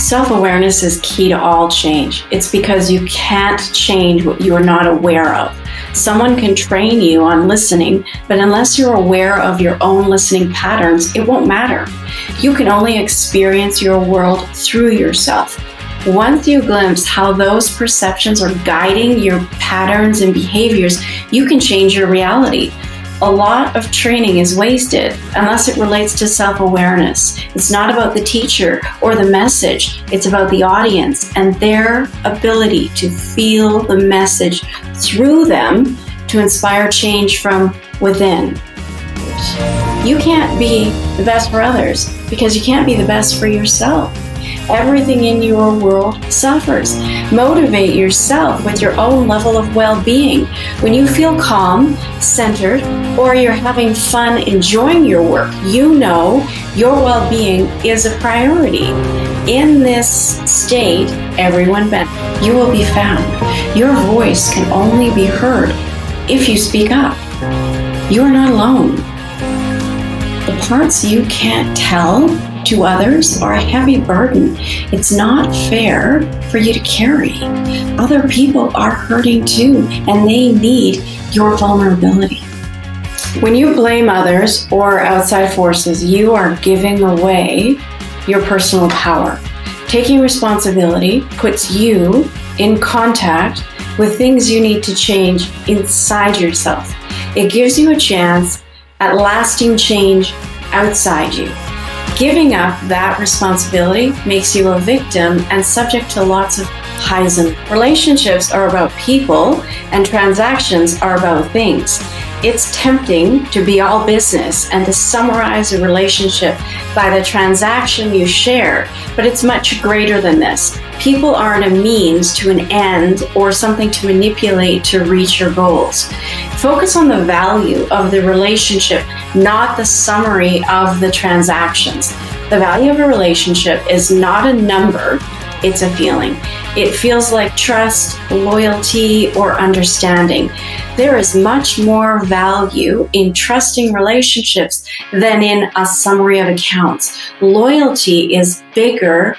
Self-awareness is key to all change. It's because you can't change what you are not aware of. Someone can train you on listening, but unless you're aware of your own listening patterns, it won't matter. You can only experience your world through yourself. Once you glimpse how those perceptions are guiding your patterns and behaviors, you can change your reality. A lot of training is wasted unless it relates to self-awareness. It's not about the teacher or the message. It's about the audience and their ability to feel the message through them to inspire change from within. You can't be the best for others because you can't be the best for yourself. Everything in your world suffers. Motivate yourself with your own level of well-being. When you feel calm, centered, or you're having fun enjoying your work, you know your well-being is a priority. In this state, everyone benefits. You will be found. Your voice can only be heard if you speak up. You are not alone. The parts you can't tell to others are a heavy burden. It's not fair for you to carry. Other people are hurting too, and they need your vulnerability. When you blame others or outside forces, you are giving away your personal power. Taking responsibility puts you in contact with things you need to change inside yourself. It gives you a chance at lasting change outside you. Giving up that responsibility makes you a victim and subject to lots of highs and lows. Relationships are about people and transactions are about things. It's tempting to be all business and to summarize a relationship by the transaction you share, but it's much greater than this. People aren't a means to an end or something to manipulate to reach your goals. Focus on the value of the relationship, not the summary of the transactions. The value of a relationship is not a number, it's a feeling. It feels like trust, loyalty, or understanding. There is much more value in trusting relationships than in a summary of accounts. Loyalty is bigger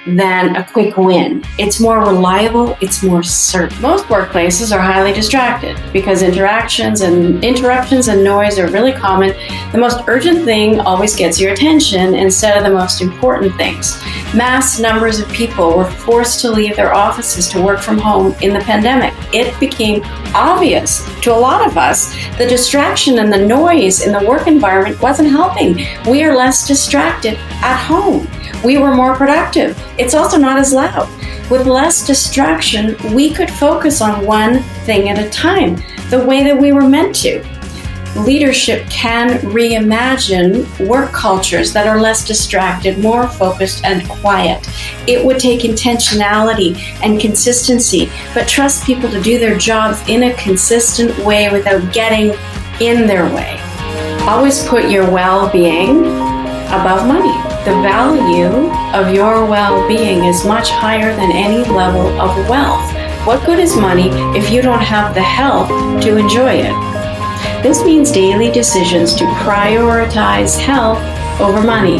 than a quick win. It's more reliable, it's more certain. Most workplaces are highly distracted because interactions and interruptions and noise are really common. The most urgent thing always gets your attention instead of the most important things. Mass numbers of people were forced to leave their offices to work from home in the pandemic. It became obvious to a lot of us the distraction and the noise in the work environment wasn't helping. We are less distracted at home. We were more productive. It's also not as loud. With less distraction, we could focus on one thing at a time, the way that we were meant to. Leadership can reimagine work cultures that are less distracted, more focused, and quiet. It would take intentionality and consistency, but trust people to do their jobs in a consistent way without getting in their way. Always put your well-being above money. The value of your well-being is much higher than any level of wealth. What good is money if you don't have the health to enjoy it? This means daily decisions to prioritize health over money.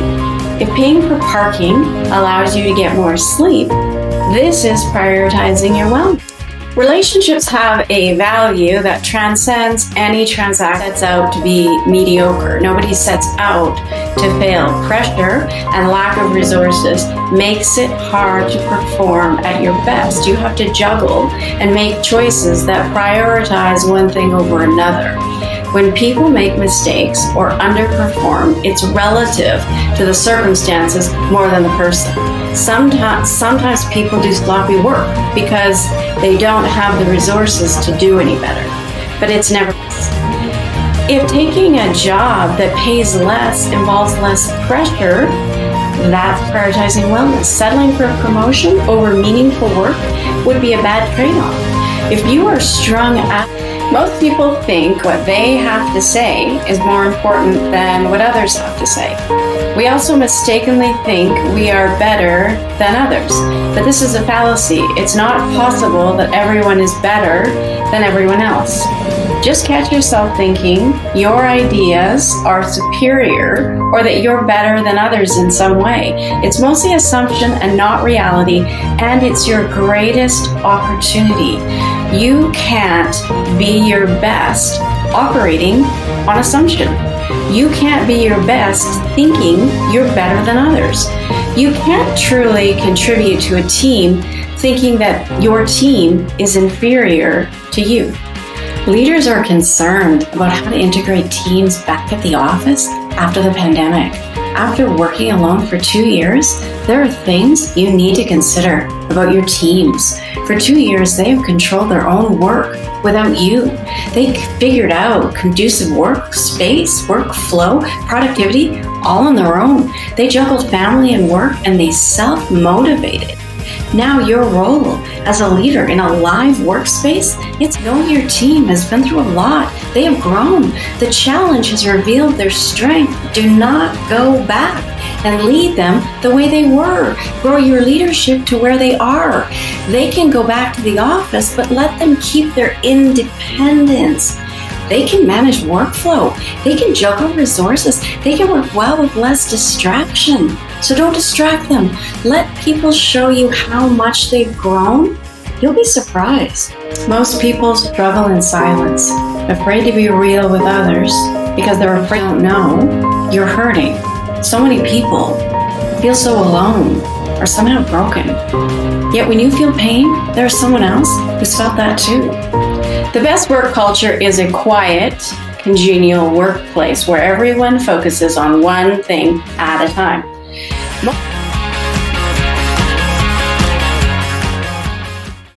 If paying for parking allows you to get more sleep, this is prioritizing your wellness. Relationships have a value that transcends any transaction that's out to be mediocre. Nobody sets out to fail. Pressure and lack of resources makes it hard to perform at your best. You have to juggle and make choices that prioritize one thing over another. When people make mistakes or underperform, it's relative to the circumstances more than the person. Sometimes people do sloppy work because they don't have the resources to do any better. But it's never. If taking a job that pays less involves less pressure, that's prioritizing wellness. Settling for a promotion over meaningful work would be a bad trade-off. If you are strung out, most people think what they have to say is more important than what others have to say. We also mistakenly think we are better than others, but this is a fallacy. It's not possible that everyone is better than everyone else. Just catch yourself thinking your ideas are superior or that you're better than others in some way. It's mostly assumption and not reality, and it's your greatest opportunity. You can't be your best operating on assumption. You can't be your best thinking you're better than others. You can't truly contribute to a team thinking that your team is inferior to you. Leaders are concerned about how to integrate teams back at the office after the pandemic. After working alone for 2 years, there are things you need to consider about your teams. For 2 years, they have controlled their own work without you. They figured out conducive workspace, workflow, productivity, all on their own. They juggled family and work, and they self-motivated. Now your role as a leader in a live workspace, it's know your team has been through a lot. They have grown. The challenge has revealed their strength. Do not go back and lead them the way they were. Grow your leadership to where they are. They can go back to the office, but let them keep their independence. They can manage workflow. They can juggle resources. They can work well with less distraction. So don't distract them. Let people show you how much they've grown. You'll be surprised. Most people struggle in silence, afraid to be real with others because they're afraid you don't know you're hurting. So many people feel so alone or somehow broken. Yet when you feel pain, there's someone else who's felt that too. The best work culture is a quiet, congenial workplace where everyone focuses on one thing at a time.